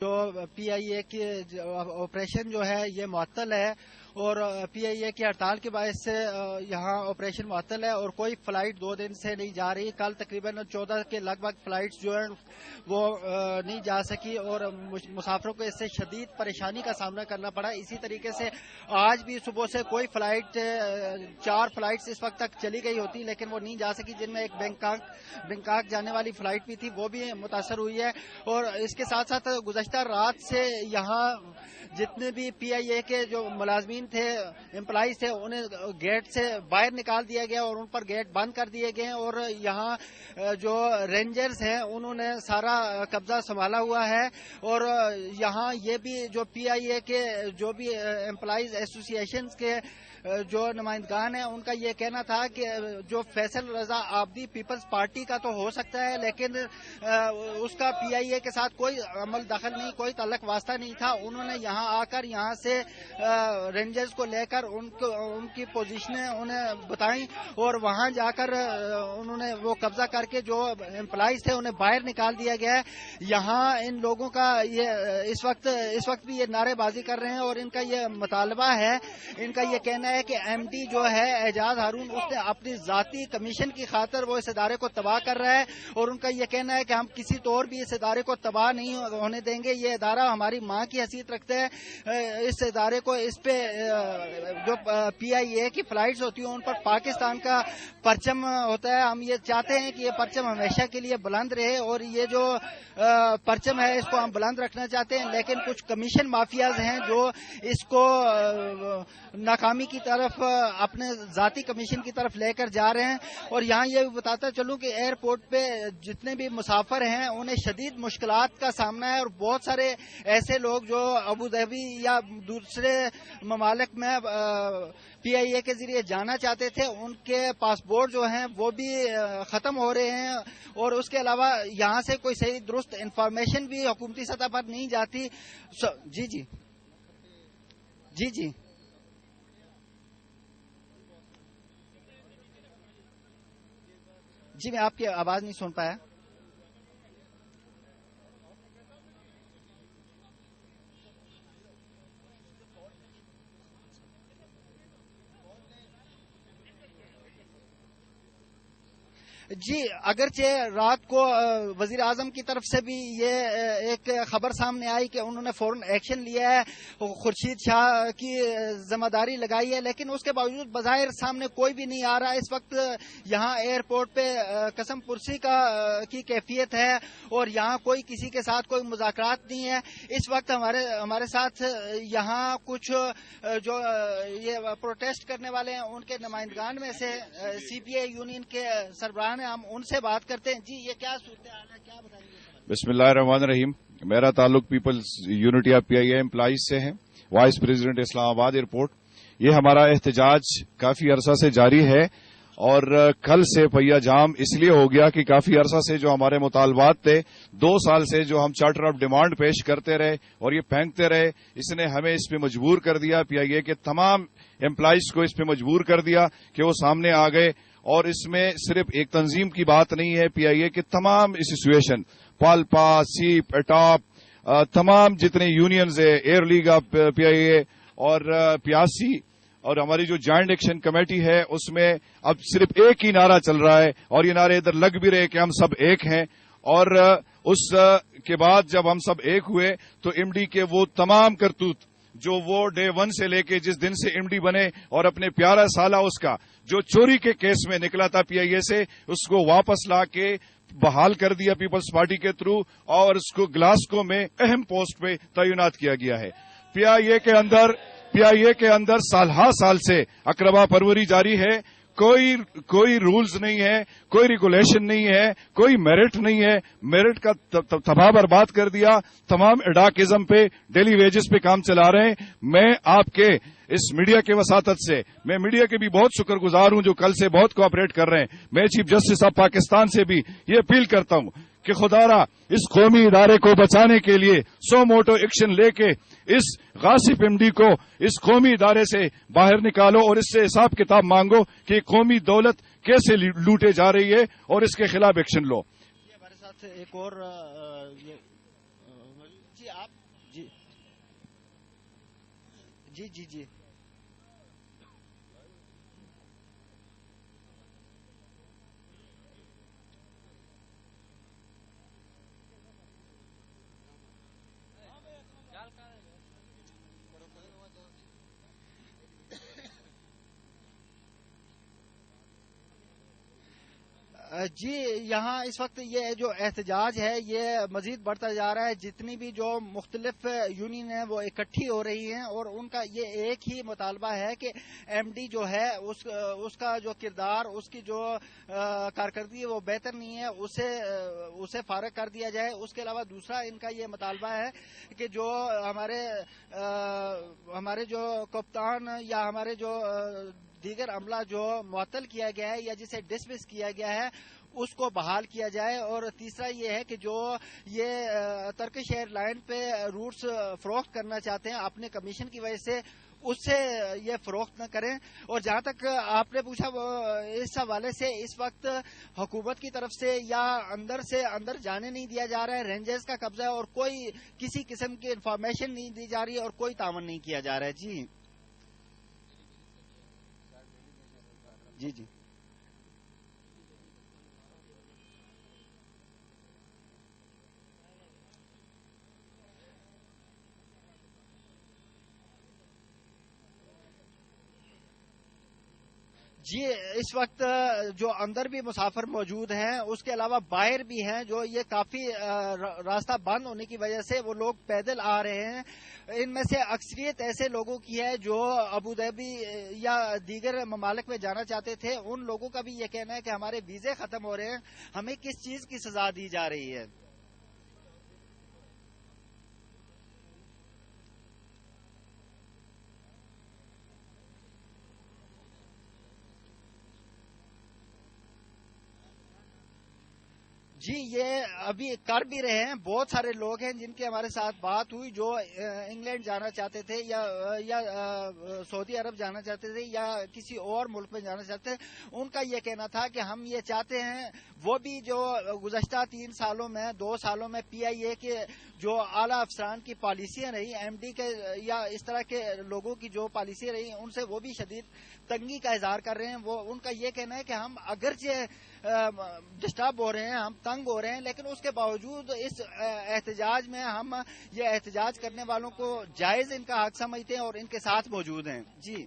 جو پی آئی اے کی آپریشن جو ہے یہ معطل ہے اور پی آئی اے کی ہڑتال کے باعث سے یہاں آپریشن معطل ہے اور کوئی فلائٹ 2 دن سے نہیں جا رہی. کل تقریباً 14 کے لگ بھگ فلائٹس جو ہیں وہ نہیں جا سکی اور مسافروں کو اس سے شدید پریشانی کا سامنا کرنا پڑا. اسی طریقے سے آج بھی صبح سے کوئی فلائٹ 4 فلائٹس اس وقت تک چلی گئی ہوتی لیکن وہ نہیں جا سکی, جن میں ایک بینکاک جانے والی فلائٹ بھی تھی, وہ بھی متاثر ہوئی ہے. اور اس کے ساتھ ساتھ گزشتہ رات سے یہاں جتنے بھی پی آئی اے کے جو ملازمین تھے, امپلائیز تھے, انہیں گیٹ سے باہر نکال دیا گیا اور ان پر گیٹ بند کر دیے گئے. اور یہاں جو رینجرز ہیں انہوں نے سارا قبضہ سنبھالا ہوا ہے. اور یہاں یہ بھی جو پی آئی اے کے جو بھی امپلائیز ایسوسی ایشنز کے جو نمائندگان ہیں ان کا یہ کہنا تھا کہ جو فیصل رضا آبدی پیپلز پارٹی کا تو ہو سکتا ہے لیکن اس کا پی آئی اے کے ساتھ کوئی عمل دخل نہیں, کوئی تعلق واسطہ نہیں تھا. انہوں نے یہاں آ کر یہاں سے رینجرز کو لے کر ان کی پوزیشنیں انہیں بتائیں اور وہاں جا کر انہوں نے وہ قبضہ کر کے جو امپلائیز تھے انہیں باہر نکال دیا گیا ہے. یہاں ان لوگوں کا یہ اس وقت بھی یہ نعرے بازی کر رہے ہیں اور ان کا یہ مطالبہ ہے, ان کا یہ کہنا ہے کہ ایم ڈی جو ہے اعجاز ہارون اس نے اپنی ذاتی کمیشن کی خاطر وہ اس ادارے کو تباہ کر رہا ہے. اور ان کا یہ کہنا ہے کہ ہم کسی طور بھی اس ادارے کو تباہ نہیں ہونے دیں گے. یہ ادارہ ہماری ماں کی حیثیت رکھتا ہے. اس ادارے کو اس پہ جو پی آئی اے کی فلائٹس ہوتی ہیں ان پر پاکستان کا پرچم ہوتا ہے. ہم یہ چاہتے ہیں کہ یہ پرچم ہمیشہ کے لیے بلند رہے اور یہ جو پرچم ہے اس کو ہم بلند رکھنا چاہتے ہیں. لیکن کچھ کمیشن مافیاز ہیں جو اس کو ناکامی کی طرف اپنے ذاتی کمیشن کی طرف لے کر جا رہے ہیں. اور یہاں یہ بھی بتاتا چلوں کہ ایئرپورٹ پہ جتنے بھی مسافر ہیں انہیں شدید مشکلات کا سامنا ہے اور بہت سارے ایسے لوگ جو ابوظہبی یا دوسرے ممالک میں پی آئی اے کے ذریعے جانا چاہتے تھے ان کے پاسپورٹ جو ہیں وہ بھی ختم ہو رہے ہیں. اور اس کے علاوہ یہاں سے کوئی صحیح درست انفارمیشن بھی حکومتی سطح پر نہیں جاتی. جی میں آپ کی آواز نہیں سن پایا. جی, اگرچہ رات کو وزیر اعظم کی طرف سے بھی یہ ایک خبر سامنے آئی کہ انہوں نے فوراً ایکشن لیا ہے, خورشید شاہ کی ذمہ داری لگائی ہے, لیکن اس کے باوجود بظاہر سامنے کوئی بھی نہیں آ رہا. اس وقت یہاں ایئرپورٹ پہ قسم پرسی کی کیفیت ہے اور یہاں کوئی کسی کے ساتھ کوئی مذاکرات نہیں ہے. اس وقت ہمارے ساتھ یہاں کچھ جو یہ پروٹیسٹ کرنے والے ہیں ان کے نمائندگان میں سے سی پی آئی یونین کے سربراہ, ہم ان سے بات کرتے ہیں. جی, یہ کیا صورتحال ہے, کیا بتائیں گے؟ بسم اللہ الرحمن الرحیم. میرا تعلق people's unity of P I A employees سے ہے, وائس پریزیڈنٹ اسلام آباد ایئرپورٹ. یہ ہمارا احتجاج کافی عرصہ سے جاری ہے اور کل سے پہیا جام اس لیے ہو گیا کہ کافی عرصہ سے جو ہمارے مطالبات تھے, 2 سال سے جو ہم چارٹر آف ڈیمانڈ پیش کرتے رہے اور یہ پھینکتے رہے, اس نے ہمیں اس پہ مجبور کر دیا. پی آئی اے کے تمام امپلائیز کو اس پہ مجبور کر دیا کہ وہ سامنے آ گئے. اور اس میں صرف ایک تنظیم کی بات نہیں ہے, پی آئی اے کے تمام ایسوسیشن, پالپا, سیپ, اٹاپ, تمام جتنے یونینز ہیں, year league of P I اے اور پیاسی اور ہماری جو جوائنٹ ایکشن کمیٹی ہے, اس میں اب صرف ایک ہی نعرہ چل رہا ہے اور یہ نعرے ادھر لگ بھی رہے کہ ہم سب ایک ہیں. اور اس کے بعد جب ہم سب ایک ہوئے تو ایم ڈی کے وہ تمام کرتوت جو وہ ڈے 1 سے لے کے جس دن سے ایم ڈی بنے اور اپنے 11 سالہ اس کا جو چوری کے کیس میں نکلا تھا پی آئی اے سے, اس کو واپس لا کے بحال کر دیا پیپلز پارٹی کے تھرو اور اس کو گلاسکو میں اہم پوسٹ پہ تعینات کیا گیا ہے. پی آئی اے کے اندر سال ہا سال سے اقربا پروری جاری ہے. کوئی رولز نہیں ہے, کوئی ریگولیشن نہیں ہے, کوئی میرٹ نہیں ہے. میرٹ کا تباہ برباد کر دیا. تمام اڈاکزم پہ ڈیلی ویجز پہ کام چلا رہے ہیں. میں آپ کے اس میڈیا کے وساطت سے میں میڈیا کے بھی بہت شکر گزار ہوں جو کل سے بہت کوآپریٹ کر رہے ہیں. میں چیف جسٹس آف پاکستان سے بھی یہ اپیل کرتا ہوں کہ خدارا اس قومی ادارے کو بچانے کے لیے سو موٹو ایکشن لے کے اس غاصب ایم ڈی کو اس قومی ادارے سے باہر نکالو اور اس سے حساب کتاب مانگو کہ قومی دولت کیسے لوٹے جا رہی ہے اور اس کے خلاف ایکشن لو. ہمارے ساتھ ایک اور جی, آپ جی جی جی جی جی یہاں اس وقت یہ جو احتجاج ہے یہ مزید بڑھتا جا رہا ہے. جتنی بھی جو مختلف یونین ہیں وہ اکٹھی ہو رہی ہیں اور ان کا یہ ایک ہی مطالبہ ہے کہ ایم ڈی جو ہے اس کا جو کردار, اس کی جو کارکردگی وہ بہتر نہیں ہے, اسے فارغ کر دیا جائے. اس کے علاوہ دوسرا ان کا یہ مطالبہ ہے کہ جو ہمارے جو کپتان یا ہمارے جو دیگر عملہ جو معطل کیا گیا ہے یا جسے ڈسمس کیا گیا ہے اس کو بحال کیا جائے. اور تیسرا یہ ہے کہ جو یہ ترکش ایئر لائن پہ روٹس فروخت کرنا چاہتے ہیں اپنے کمیشن کی وجہ سے, اس سے یہ فروخت نہ کریں. اور جہاں تک آپ نے پوچھا اس حوالے سے اس وقت حکومت کی طرف سے اندر جانے نہیں دیا جا رہا ہے, رینجرز کا قبضہ ہے اور کوئی کسی قسم کی انفارمیشن نہیں دی جا رہی ہے اور کوئی تعاون نہیں کیا جا رہا ہے. جی جی جی جی اس وقت جو اندر بھی مسافر موجود ہیں اس کے علاوہ باہر بھی ہیں جو یہ کافی راستہ بند ہونے کی وجہ سے وہ لوگ پیدل آ رہے ہیں. ان میں سے اکثریت ایسے لوگوں کی ہے جو ابوظہبی یا دیگر ممالک میں جانا چاہتے تھے. ان لوگوں کا بھی یہ کہنا ہے کہ ہمارے ویزے ختم ہو رہے ہیں, ہمیں کس چیز کی سزا دی جا رہی ہے. جی یہ ابھی کر بھی رہے ہیں. بہت سارے لوگ ہیں جن کی ہمارے ساتھ بات ہوئی جو انگلینڈ جانا چاہتے تھے یا سعودی عرب جانا چاہتے تھے یا کسی اور ملک میں جانا چاہتے تھے. ان کا یہ کہنا تھا کہ ہم یہ چاہتے ہیں وہ بھی جو گزشتہ 2 سالوں میں پی آئی اے کے جو اعلیٰ افسران کی پالیسیاں رہی, ایم ڈی کے یا اس طرح کے لوگوں کی جو پالیسیاں رہی ان سے وہ بھی شدید تنگی کا اظہار کر رہے ہیں. ان کا یہ کہنا ہے کہ ہم اگرچہ ڈسٹرب ہو رہے ہیں, ہم تنگ ہو رہے ہیں, لیکن اس کے باوجود اس احتجاج میں ہم یہ احتجاج کرنے والوں کو جائز ان کا حق سمجھتے ہیں اور ان کے ساتھ موجود ہیں. جی